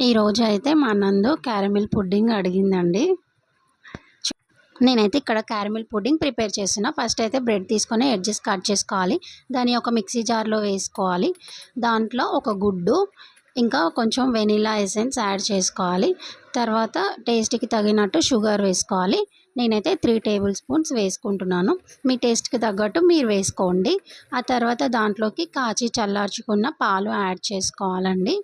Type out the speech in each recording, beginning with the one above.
ఈరోజు అయితే మా నందు క్యారమిల్ పుడ్డింగ్ అడిగిందండి. నేనైతే ఇక్కడ క్యారమిల్ పుడ్డింగ్ ప్రిపేర్ చేస్తున్నా. ఫస్ట్ అయితే బ్రెడ్ తీసుకొని ఎడ్జెస్ కట్ చేసుకోవాలి. దాన్ని ఒక మిక్సీ జార్లో వేసుకోవాలి. దాంట్లో ఒక గుడ్డు ఇంకా కొంచెం వెనిలా ఎసెన్స్ యాడ్ చేసుకోవాలి. తర్వాత టేస్ట్కి తగినట్టు షుగర్ వేసుకోవాలి. నేనైతే 3 టేబుల్ స్పూన్స్ వేసుకుంటున్నాను. మీ టేస్ట్కి తగ్గట్టు మీరు వేసుకోండి. ఆ తర్వాత దాంట్లోకి కాచి చల్లార్చుకున్న పాలు యాడ్ చేసుకోవాలండి.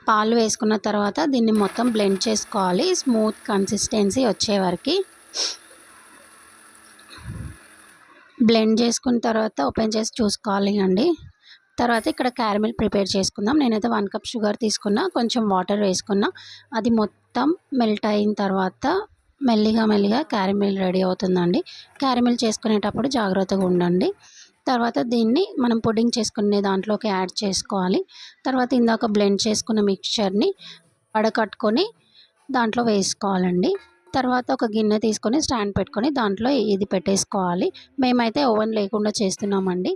పాలు వేసుకున్న తర్వాత దీన్ని మొత్తం బ్లెండ్ చేసుకోవాలి. స్మూత్ కన్సిస్టెన్సీ వచ్చే వరకు బ్లెండ్ చేసుకున్న తర్వాత ఓపెన్ చేసి చూసుకోవాలి అండి. తర్వాత ఇక్కడ క్యారమిల్ ప్రిపేర్ చేసుకుందాం. నేనైతే 1 కప్ షుగర్ తీసుకున్నా, కొంచెం వాటర్ వేసుకున్నా. అది మొత్తం మెల్ట్ అయిన తర్వాత మెల్లిగా క్యారమిల్ రెడీ అవుతుందండి. క్యారమిల్ చేసుకునేటప్పుడు జాగ్రత్తగా ఉండండి. తర్వాత దీన్ని మనం పుడ్డింగ్ చేసుకునే దాంట్లోకి యాడ్ చేసుకోవాలి. తర్వాత ఇందాక బ్లెండ్ చేసుకున్న మిక్చర్ని వడకట్టుకొని దాంట్లో వేసుకోవాలండి. తర్వాత ఒక గిన్నె తీసుకొని స్టాండ్ పెట్టుకొని దాంట్లో ఇది పెట్టేసుకోవాలి. మేమైతే ఓవెన్ లేకుండా చేస్తున్నామండి.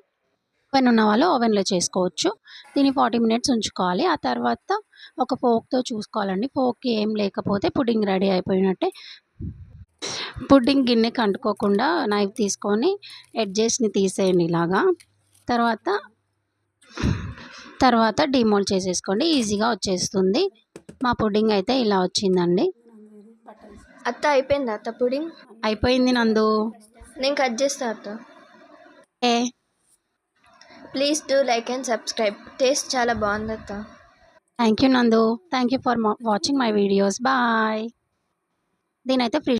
ఓవెన్ ఉన్న వాళ్ళు ఓవెన్లో చేసుకోవచ్చు. దీన్ని 40 మినిట్స్ ఉంచుకోవాలి. ఆ తర్వాత ఒక ఫోక్తో చూసుకోవాలండి. ఫోక్కి ఏం లేకపోతే పుడ్డింగ్ రెడీ అయిపోయినట్టే. పుడ్డింగ్ గిన్నెకి అంటుకోకుండా నైఫ్ తీసుకొని ఎడ్జెస్ని తీసేయండి ఇలాగా. తర్వాత డిమోల్డ్ చేసేసుకోండి, ఈజీగా వచ్చేస్తుంది. మా పుడ్డింగ్ అయితే ఇలా వచ్చిందండి. అత్త అయిపోయిందా అత్త పుడింగ్? అయిపోయింది నందు. నేను కట్ చేస్తా అత్త. Please do like and subscribe. Taste చాలా బాగుంది అత్త. Thank you Nandu. Thank you for watching my videos. Bye. దీనైతే